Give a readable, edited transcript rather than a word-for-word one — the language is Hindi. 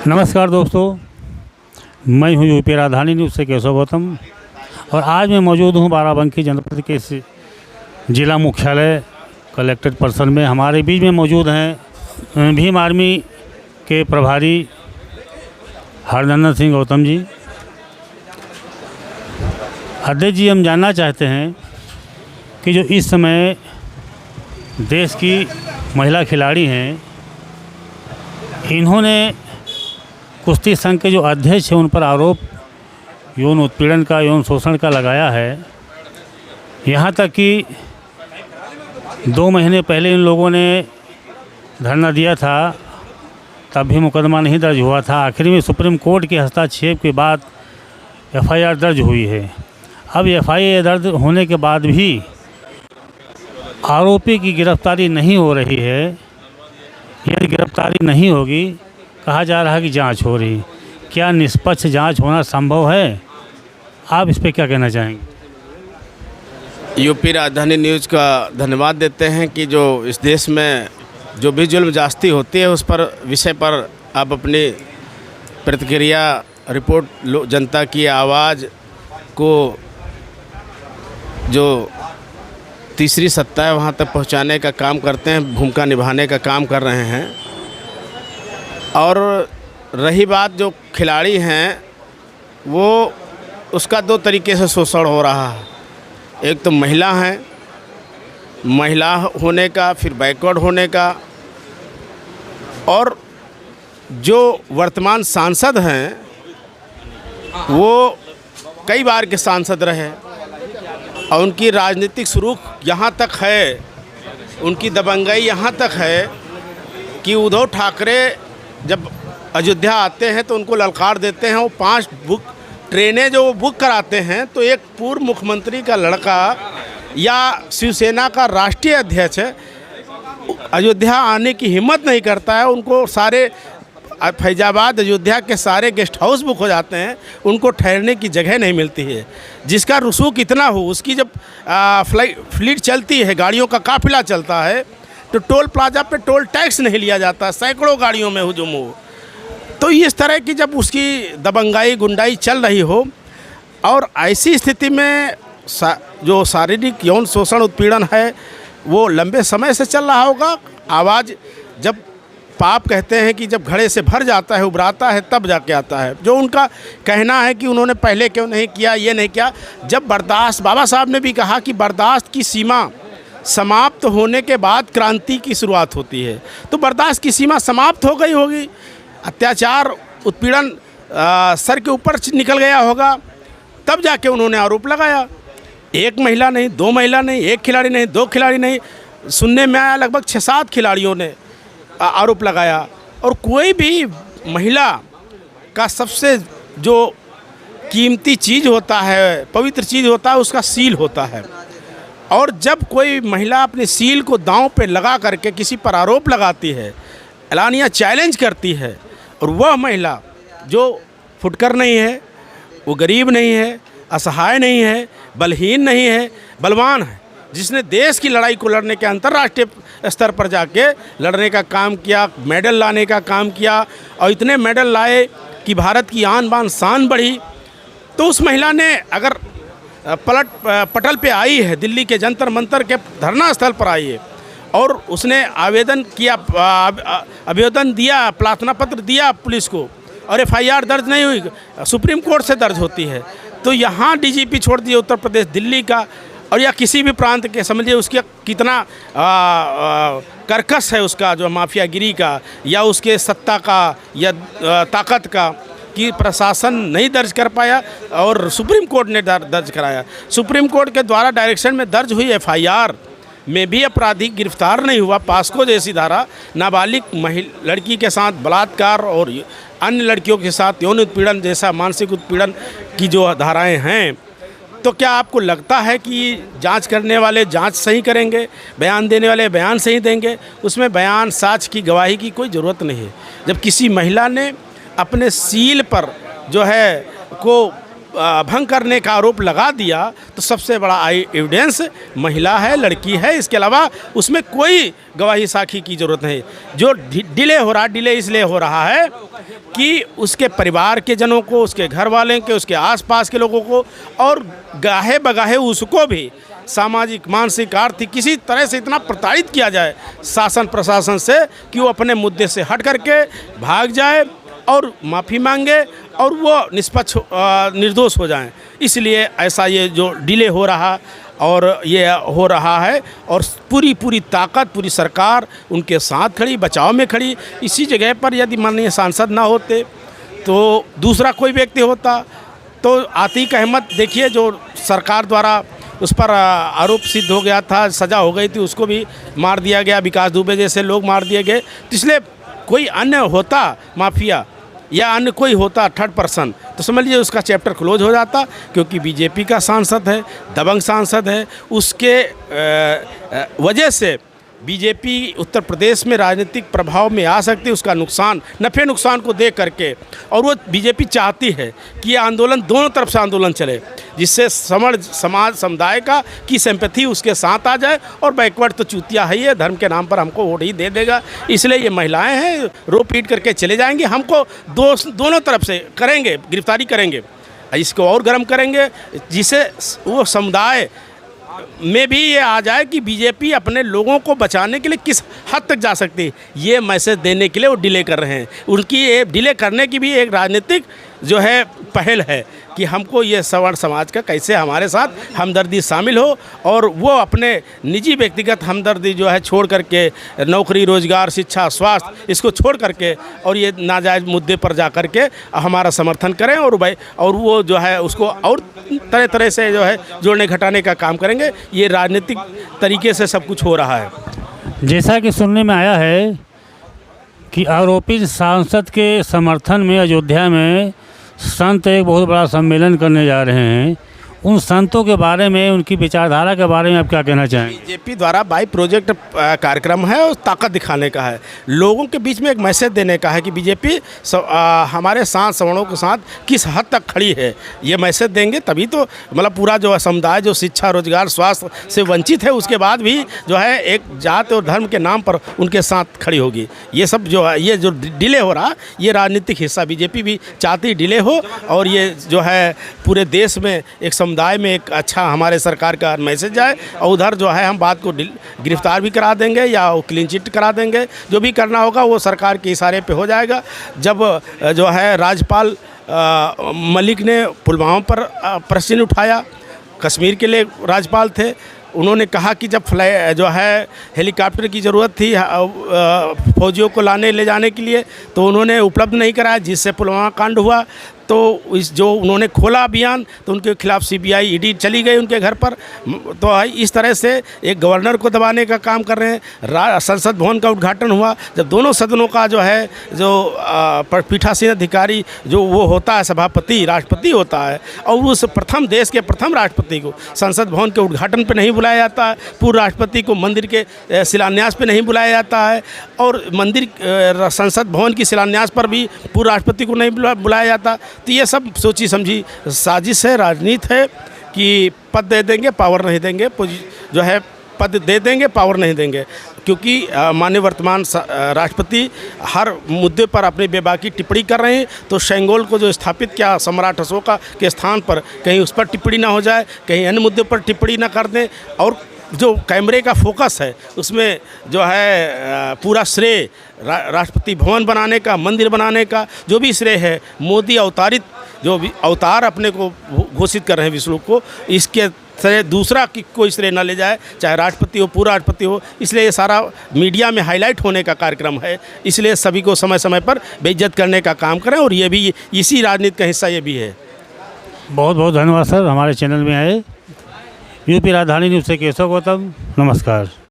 नमस्कार दोस्तों, मैं हूं यूपी राजधानी न्यूज़ से केशव गौतम और आज मैं मौजूद हूं बाराबंकी जनपद के ज़िला मुख्यालय कलेक्टेड पर्सन में। हमारे बीच में मौजूद हैं भीम आर्मी के प्रभारी हरनंदन सिंह गौतम जी। अध्यक्ष जी, हम जानना चाहते हैं कि जो इस समय देश की महिला खिलाड़ी हैं, इन्होंने कुश्ती संघ के जो अध्यक्ष हैं उन पर आरोप यौन उत्पीड़न का, यौन शोषण का लगाया है। यहाँ तक कि 2 महीने पहले इन लोगों ने धरना दिया था, तब भी मुकदमा नहीं दर्ज हुआ था। आखिर में सुप्रीम कोर्ट के हस्तक्षेप के बाद एफआईआर दर्ज हुई है। अब एफआईआर दर्ज होने के बाद भी आरोपी की गिरफ्तारी नहीं हो रही है। यदि गिरफ्तारी नहीं होगी, कहा जा रहा है कि जांच हो रही। क्या निष्पक्ष जांच होना संभव है? आप इस पे क्या कहना चाहेंगे? यूपी राजधानी न्यूज़ का धन्यवाद देते हैं कि जो इस देश में जो भी जुल्म ज्यादती होती है उस पर विषय पर आप अपनी प्रतिक्रिया रिपोर्ट जनता की आवाज़ को जो तीसरी सत्ता है वहाँ तक पहुँचाने का काम करते हैं, भूमिका निभाने का काम कर रहे हैं। और रही बात जो खिलाड़ी हैं, वो उसका 2 तरीके से शोषण हो रहा है। एक तो महिला हैं, महिला होने का, फिर बैकवर्ड होने का, और जो वर्तमान सांसद हैं वो कई बार के सांसद रहे और उनकी राजनीतिक सुरूख यहाँ तक है, उनकी दबंगई यहाँ तक है कि उद्धव ठाकरे जब अयोध्या आते हैं तो उनको ललकार देते हैं। वो 5 ट्रेनें जो बुक कराते हैं, तो एक पूर्व मुख्यमंत्री का लड़का या शिवसेना का राष्ट्रीय अध्यक्ष अयोध्या आने की हिम्मत नहीं करता है। उनको सारे फैजाबाद अयोध्या के सारे गेस्ट हाउस बुक हो जाते हैं, उनको ठहरने की जगह नहीं मिलती है। जिसका रसूख इतना हो, उसकी जब फ्लीट चलती है, गाड़ियों का काफिला चलता है, तो टोल प्लाजा पे टोल टैक्स नहीं लिया जाता, सैकड़ों गाड़ियों में हुजूम हो। तो इस तरह की जब उसकी दबंगाई गुंडाई चल रही हो और ऐसी स्थिति में जो शारीरिक यौन शोषण उत्पीड़न है वो लंबे समय से चल रहा होगा। आवाज़ जब पाप कहते हैं कि जब घड़े से भर जाता है, उभराता है, तब जाके आता है। जो उनका कहना है कि उन्होंने पहले क्यों नहीं किया, ये नहीं किया। जब बर्दाश्त, बाबा साहब ने भी कहा कि बर्दाश्त की सीमा समाप्त होने के बाद क्रांति की शुरुआत होती है। तो बर्दाश्त की सीमा समाप्त हो गई होगी, अत्याचार उत्पीड़न सर के ऊपर निकल गया होगा, तब जाके उन्होंने आरोप लगाया। 1 महिला नहीं, 2 महिला नहीं, 1 खिलाड़ी नहीं, 2 खिलाड़ी नहीं, सुनने में आया लगभग 6-7 खिलाड़ियों ने आरोप लगाया। और कोई भी महिला का सबसे जो कीमती चीज़ होता है, पवित्र चीज़ होता है, उसका सील होता है। और जब कोई महिला अपने सील को दांव पे लगा करके किसी पर आरोप लगाती है, एलानिया चैलेंज करती है, और वह महिला जो फुटकर नहीं है, वो गरीब नहीं है, असहाय नहीं है, बलहीन नहीं है, बलवान है, जिसने देश की लड़ाई को लड़ने के अंतर्राष्ट्रीय स्तर पर जाके लड़ने का काम किया, मेडल लाने का काम किया, और इतने मेडल लाए कि भारत की आन बान शान बढ़ी। तो उस महिला ने अगर पटल पे आई है, दिल्ली के जंतर मंतर के धरना स्थल पर आई है, और उसने आवेदन किया, आवेदन दिया, प्रार्थना पत्र दिया पुलिस को, और एफआईआर दर्ज नहीं हुई, सुप्रीम कोर्ट से दर्ज होती है। तो यहाँ डीजीपी छोड़ दिए उत्तर प्रदेश, दिल्ली का, और या किसी भी प्रांत के, समझिए उसका कितना कर्कश है उसका जो माफियागिरी का या उसके सत्ता का या ताकत का, कि प्रशासन नहीं दर्ज कर पाया और सुप्रीम कोर्ट ने दर्ज कराया। सुप्रीम कोर्ट के द्वारा डायरेक्शन में दर्ज हुई एफआईआर में भी अपराधी गिरफ्तार नहीं हुआ। पास्को जैसी धारा, नाबालिग लड़की के साथ बलात्कार और अन्य लड़कियों के साथ यौन उत्पीड़न जैसा मानसिक उत्पीड़न की जो धाराएं हैं, तो क्या आपको लगता है कि जांच करने वाले जांच सही करेंगे, बयान देने वाले बयान सही देंगे? उसमें बयान, साक्ष्य की, गवाही की कोई ज़रूरत नहीं है। जब किसी महिला ने अपने सील पर जो है को भंग करने का आरोप लगा दिया तो सबसे बड़ा एविडेंस महिला है, लड़की है। इसके अलावा उसमें कोई गवाही साखी की ज़रूरत नहीं। जो डिले इसलिए हो रहा है कि उसके परिवार के जनों को, उसके घर वाले के, उसके आसपास के लोगों को और गाहे बगाहे उसको भी सामाजिक, मानसिक, आर्थिक किसी तरह से इतना प्रताड़ित किया जाए शासन प्रशासन से कि वो अपने मुद्दे से हट करके भाग जाए और माफ़ी मांगे और वो निष्पक्ष निर्दोष हो जाएं। इसलिए ऐसा ये जो डिले हो रहा और ये हो रहा है और पूरी ताकत, पूरी सरकार उनके साथ खड़ी, बचाव में खड़ी। इसी जगह पर यदि माननीय सांसद ना होते तो दूसरा कोई व्यक्ति होता तो आतिक अहमद देखिए, जो सरकार द्वारा उस पर आरोप सिद्ध हो गया था, सज़ा हो गई थी, उसको भी मार दिया गया। विकास दुबे जैसे लोग मार दिए गए। तो इसलिए कोई अन्य होता माफिया या अन्य कोई होता थर्ड पर्सन तो समझ लीजिए उसका चैप्टर क्लोज हो जाता, क्योंकि बीजेपी का सांसद है, दबंग सांसद है। उसके वजह से बीजेपी उत्तर प्रदेश में राजनीतिक प्रभाव में आ सकती है। उसका नुकसान, नफ़े नुकसान को देख करके, और वो बीजेपी चाहती है कि ये आंदोलन दोनों तरफ से आंदोलन चले, जिससे समाज समुदाय का की सिंपैथी उसके साथ आ जाए। और बैकवर्ड तो चूतिया है, ये धर्म के नाम पर हमको वोट ही दे देगा, इसलिए ये महिलाएं हैं, रो पीट करके चले जाएंगे। हमको दोनों तरफ से करेंगे, गिरफ्तारी करेंगे, इसको और गर्म करेंगे, जिससे वो समुदाय में भी ये आ जाए कि बीजेपी अपने लोगों को बचाने के लिए किस हद तक जा सकती है। ये मैसेज देने के लिए वो डिले कर रहे हैं। उनकी ये डिले करने की भी एक राजनीतिक जो है पहल है कि हमको ये सवर्ण समाज का कैसे हमारे साथ हमदर्दी शामिल हो, और वो अपने निजी व्यक्तिगत हमदर्दी जो है छोड़ करके नौकरी, रोजगार, शिक्षा, स्वास्थ्य इसको छोड़ करके और ये नाजायज़ मुद्दे पर जा कर के हमारा समर्थन करें और वो जो है उसको और तरह तरह से जो है जोड़ने घटाने का काम करेंगे। ये राजनीतिक तरीके से सब कुछ हो रहा है। जैसा कि सुनने में आया है कि आरोपित सांसद के समर्थन में अयोध्या में संत एक बहुत बड़ा सम्मेलन करने जा रहे हैं। उन संतों के बारे में, उनकी विचारधारा के बारे में आप क्या कहना चाहेंगे? बीजेपी द्वारा बाई प्रोजेक्ट कार्यक्रम है और ताकत दिखाने का है, लोगों के बीच में एक मैसेज देने का है कि बीजेपी हमारे साथ सवर्णों के साथ किस हद तक खड़ी है। ये मैसेज देंगे तभी तो मतलब पूरा जो समुदाय जो शिक्षा, रोजगार, स्वास्थ्य से वंचित है, उसके बाद भी जो है एक जात और धर्म के नाम पर उनके साथ खड़ी होगी। ये सब जो है, ये जो डिले हो रहा, ये राजनीतिक हिस्सा बीजेपी भी चाहती डिले हो, और ये जो है पूरे देश में एक समुदाय में एक अच्छा हमारे सरकार का मैसेज जाए। और उधर जो है हम बात को गिरफ्तार भी करा देंगे या वो क्लीन चिट करा देंगे, जो भी करना होगा वो सरकार के इशारे पे हो जाएगा। जब जो है राज्यपाल मलिक ने पुलवामा पर प्रश्न उठाया, कश्मीर के लिए राज्यपाल थे, उन्होंने कहा कि जब जो है हेलीकॉप्टर की ज़रूरत थी फौजियों को लाने ले जाने के लिए, तो उन्होंने उपलब्ध नहीं कराया, जिससे पुलवामा कांड हुआ। तो इस जो उन्होंने खोला अभियान तो उनके खिलाफ सीबीआई ईडी चली गई उनके घर पर। तो इस तरह से एक गवर्नर को दबाने का काम कर रहे हैं। संसद भवन का उद्घाटन हुआ जब दोनों सदनों का जो है जो पीठासीन अधिकारी जो वो होता है सभापति, राष्ट्रपति होता है, और उस प्रथम देश के प्रथम राष्ट्रपति को संसद भवन के उद्घाटन पर नहीं बुलाया जाता है, पूर्व राष्ट्रपति को मंदिर के शिलान्यास पर नहीं बुलाया जाता है, और मंदिर संसद भवन की शिलान्यास पर भी पूर्व राष्ट्रपति को नहीं बुलाया जाता। तो ये सब सोची समझी साजिश है, राजनीति है कि पद दे देंगे, पावर नहीं देंगे, जो है पद दे देंगे, पावर नहीं देंगे। क्योंकि माननीय वर्तमान राष्ट्रपति हर मुद्दे पर अपनी बेबाकी टिप्पणी कर रहे हैं, तो शेंगोल को जो स्थापित किया सम्राट अशोका के स्थान पर, कहीं उस पर टिप्पणी ना हो जाए, कहीं अन्य मुद्दे पर टिप्पणी ना कर दें। और जो कैमरे का फोकस है उसमें जो है पूरा श्रेय राष्ट्रपति भवन बनाने का, मंदिर बनाने का जो भी श्रेय है मोदी अवतारित जो भी अवतार अपने को घोषित कर रहे हैं विष्णु को, इसके श्रेय दूसरा की कोई श्रेय ना ले जाए, चाहे राष्ट्रपति हो, पूर्व राष्ट्रपति हो। इसलिए ये सारा मीडिया में हाईलाइट होने का कार्यक्रम है, इसलिए सभी को समय समय पर बेइज्जत करने का काम करें, और ये भी इसी राजनीति का हिस्सा ये भी है। बहुत बहुत धन्यवाद सर, हमारे चैनल में आए। यूपी राजधानी न्यूज़ से केशव गौतम, नमस्कार।